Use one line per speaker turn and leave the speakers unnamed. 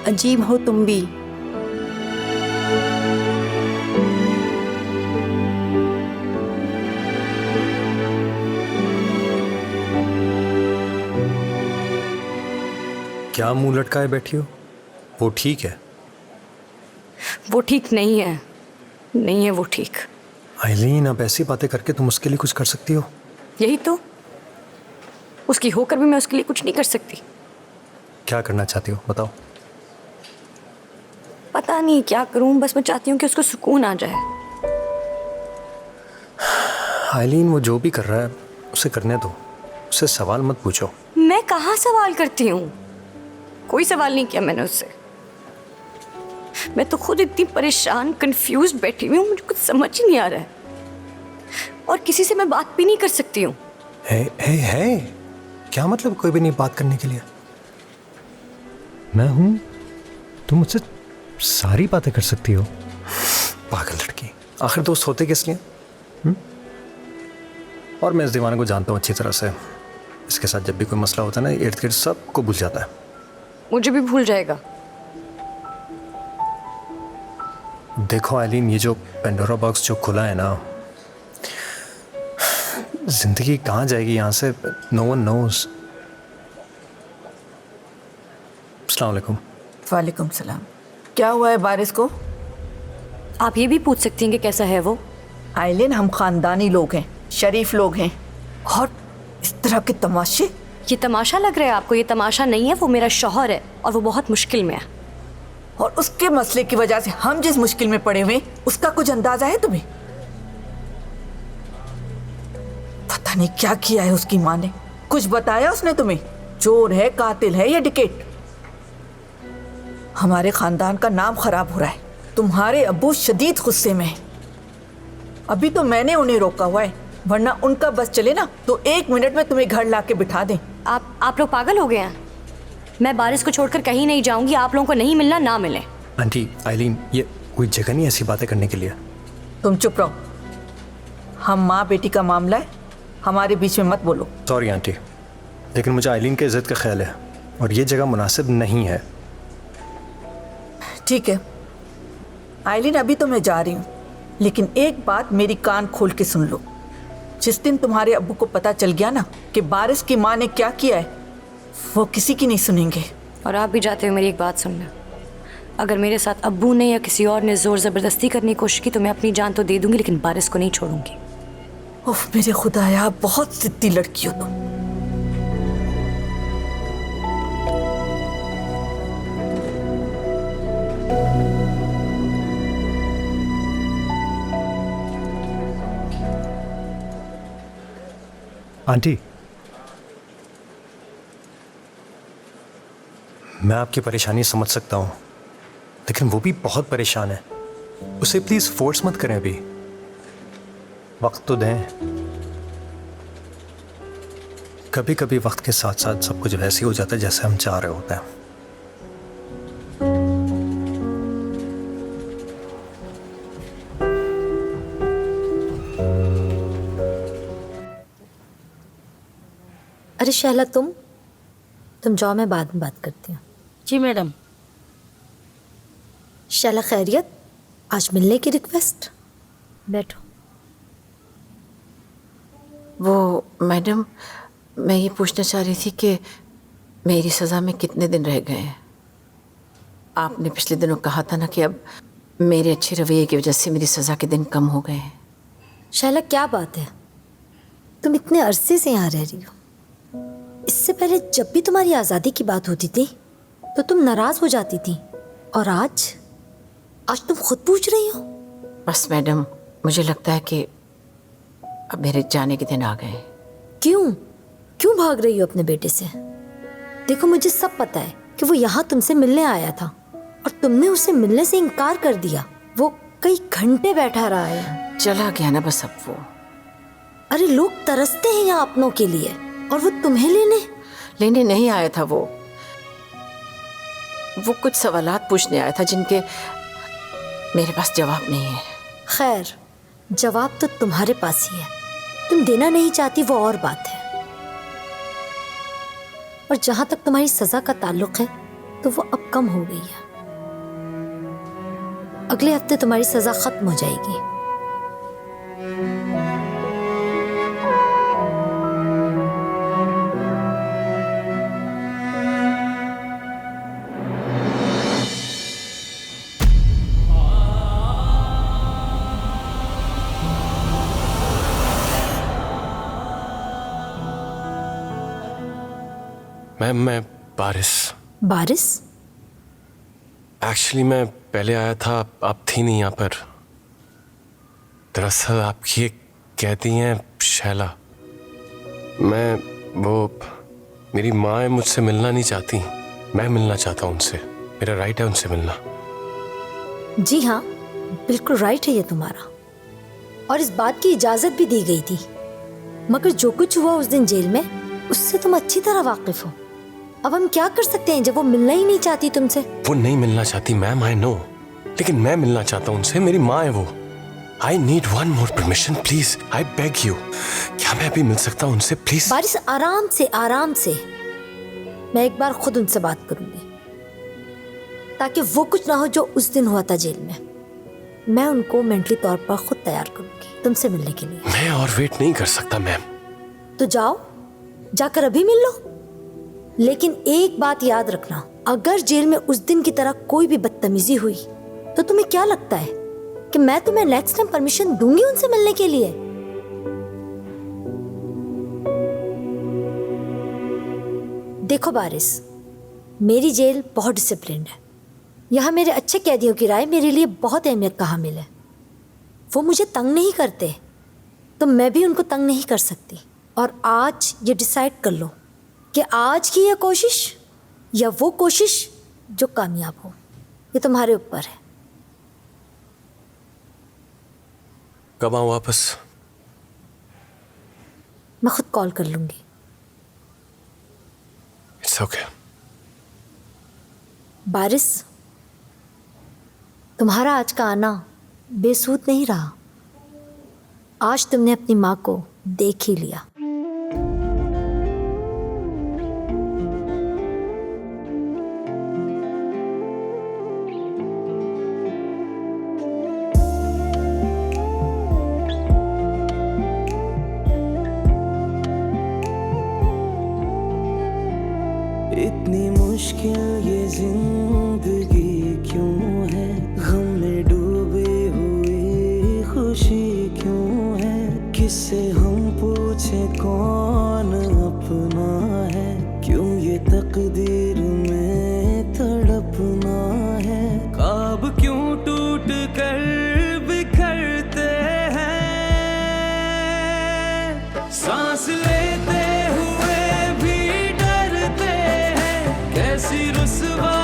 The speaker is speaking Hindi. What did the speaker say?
अजीब हो तुम भी।
क्या मुंह लटकाए बैठी हो? वो ठीक है?
वो ठीक नहीं है, नहीं है वो ठीक।
आइलीन, अब ऐसी बातें करके तुम उसके लिए कुछ कर सकती हो?
यही तो, उसकी होकर भी मैं उसके लिए कुछ नहीं कर सकती।
क्या करना चाहती हो बताओ?
पता नहीं क्या करूं, बस मैं चाहती हूँ कि उसको सुकून आ जाए।
आइलीन, वो जो भी कर रहा है उसे करने दो, उससे सवाल मत पूछो।
मैं कहाँ सवाल करती हूँ? कोई सवाल नहीं किया मैंने उससे। मैं तो खुद इतनी परेशान, कंफ्यूज बैठी हुई हूँ, मुझे कुछ समझ ही नहीं आ रहा है। और किसी से मैं बात भी नहीं कर सकती हूँ।
है क्या मतलब कोई भी नहीं बात करने के लिए? मैं हूं, तुम मुझसे सारी बातें कर सकती हो। पागल लड़की, आखिर दोस्त होते किस लिए? और मैं इस दीवाने को जानता हूँ अच्छी तरह से। इसके साथ जब भी कोई मसला होता है ना, इर्द गिर्द सबको भूल जाता है।
मुझे भी भूल जाएगा।
देखो आइलीन, ये जो पेंडोरा बॉक्स जो खुला है ना, जिंदगी कहाँ जाएगी यहाँ से, नो वन नोज। अस्सलाम वालेकुम।
वालेकुम सलाम। क्या हुआ है बारिश को?
आप ये भी पूछ सकती हैं कि कैसा है वो।
आइलिन, हम खानदानी लोग हैं, शरीफ लोग हैं, और इस तरह के तमाशे।
ये तमाशा लग रहा है आपको? ये तमाशा नहीं है, वो मेरा शौहर है और वो बहुत मुश्किल में है।
और उसके मसले की वजह से हम जिस मुश्किल में पड़े हुए, उसका कुछ अंदाजा है तुम्हें? पता नहीं क्या किया है उसकी माँ ने। कुछ बताया उसने तुम्हें? चोर है, कातिल है या डिकेट? हमारे खानदान का नाम खराब हो रहा है। तुम्हारे अब्बू शदीद गुस्से में हैं। अभी तो मैंने उन्हें रोका हुआ है, वरना उनका बस चले ना तो 1 मिनट में तुम्हें घर लाके बिठा दें।
आप लोग पागल हो गए हैं। मैं बारिश को छोड़कर कहीं नहीं जाऊंगी। आप लोगों को नहीं मिलना, ना मिले।
आंटी, आइलीन, ये कोई जगह नहीं ऐसी बातें करने के लिए।
तुम चुप रहो। हम माँ बेटी का मामला है, हमारे बीच में मत बोलो।
सॉरी आंटी, लेकिन मुझे आइलीन के इज्जत का ख्याल है और ये जगह मुनासिब नहीं है।
ठीक है आइलिन, अभी तो मैं जा रही हूँ, लेकिन एक बात मेरी कान खोल के सुन लो। जिस दिन तुम्हारे अब्बू को पता चल गया ना कि बारिश की माँ ने क्या किया है, वो किसी की नहीं सुनेंगे।
और आप भी जाते हुए मेरी एक बात सुनना। अगर मेरे साथ अब्बू ने या किसी और ने जोर ज़बरदस्ती करने की कोशिश की तो मैं अपनी जान तो दे दूंगी, लेकिन बारिश को नहीं छोड़ूंगी।
ओह मेरे खुदाया, बहुत जिद्दी लड़की हो तुम।
आंटी, मैं आपकी परेशानी समझ सकता हूँ, लेकिन वो भी बहुत परेशान है। उसे प्लीज फोर्स मत करें, अभी वक्त तो दें। कभी कभी वक्त के साथ साथ सब कुछ वैसे ही हो जाता है जैसे हम चाह रहे होते हैं।
अरे शैला, तुम जाओ, मैं बाद में बात करती हूँ।
जी मैडम।
शैला खैरियत? आज मिलने की रिक्वेस्ट। बैठो।
वो मैडम, मैं ये पूछना चाह रही थी कि मेरी सज़ा में कितने दिन रह गए हैं? आपने पिछले दिनों कहा था ना कि अब मेरे अच्छे रवैये की वजह से मेरी सज़ा के दिन कम हो गए हैं।
शैला, क्या बात है? तुम इतने अरसे से यहाँ रह रही हो। इससे पहले जब भी तुम्हारी आज़ादी की बात होती थी तो तुम नाराज हो जाती थी, और आज तुम खुद पूछ रही हो।
बस मैडम, मुझे लगता है कि अब मेरे जाने के दिन आ गए।
क्यों भाग रही हो अपने बेटे से? देखो, मुझे सब पता है कि वो यहाँ तुमसे मिलने आया था और तुमने उसे मिलने से इनकार कर दिया। वो कई घंटे बैठा रहा है।
चला गया ना बस अब वो।
अरे लोग तरसते हैं यहाँ अपनों के लिए, और वो तुम्हें लेने
नहीं आया था। वो कुछ सवालात पूछने आया था जिनके मेरे पास जवाब नहीं है।
खैर, जवाब तो तुम्हारे पास ही है। तुम देना नहीं चाहती वो और बात है। और जहां तक तुम्हारी सजा का ताल्लुक है तो वो अब कम हो गई है। अगले हफ्ते तुम्हारी सजा खत्म हो जाएगी।
मैम, मैं बारिश।
बारिश?
एक्चुअली मैं पहले आया था, आप थी नहीं यहाँ पर। दरअसल आप ये कहती हैं शैला, मेरी माँ है, मुझसे मिलना नहीं चाहती। मैं मिलना चाहता हूँ उनसे, मेरा राइट है उनसे मिलना।
जी हाँ, बिल्कुल राइट है ये तुम्हारा, और इस बात की इजाजत भी दी गई थी। मगर जो कुछ हुआ उस दिन जेल में, उससे तुम अच्छी तरह वाकिफ हो। अब हम क्या कर सकते हैं जब वो मिलना ही नहीं चाहती तुमसे?
वो नहीं मिलना चाहती मैम, आई नो, लेकिन मैं मिलना चाहता हूँ उनसे। मेरी माँ है वो। I need one more permission please, I beg you. क्या मैं अभी मिल सकता हूँ उनसे प्लीज?
बारिश, आराम से आराम से। मैं एक बार खुद उनसे बात करूंगी, ताकि वो कुछ ना हो जो उस दिन हुआ था जेल में। मैं उनको मेंटली तौर पर खुद तैयार करूंगी तुमसे मिलने के लिए।
मैं और वेट नहीं कर सकता मैम।
तो जाओ, जाकर अभी मिल लो। लेकिन एक बात याद रखना, अगर जेल में उस दिन की तरह कोई भी बदतमीजी हुई तो तुम्हें क्या लगता है कि मैं तुम्हें नेक्स्ट टाइम परमिशन दूंगी उनसे मिलने के लिए? देखो बारिश, मेरी जेल बहुत डिसिप्लिन्ड है। यहाँ मेरे अच्छे कैदियों की राय मेरे लिए बहुत अहमियत का हामिल है। वो मुझे तंग नहीं करते, तो मैं भी उनको तंग नहीं कर सकती। और आज ये डिसाइड कर लो कि आज की ये कोशिश या वो कोशिश जो कामयाब हो। ये तुम्हारे ऊपर है।
कब आऊँ वापस?
मैं खुद कॉल कर लूंगी।
It's okay.
बारिश, तुम्हारा आज का आना बेसूद नहीं रहा। आज तुमने अपनी माँ को देख ही लिया।
इतनी मुश्किल ये जिंदगी क्यों है, गम में डूबे हुए खुशी क्यों है, किससे हम पूछे कौन अपना है, क्यों ये तकदीर में तड़पना है, ख्वाब क्यों टूट कर बिखरते हैं, सांस लेते हुए भी डरते हैं, कैसी रुसवा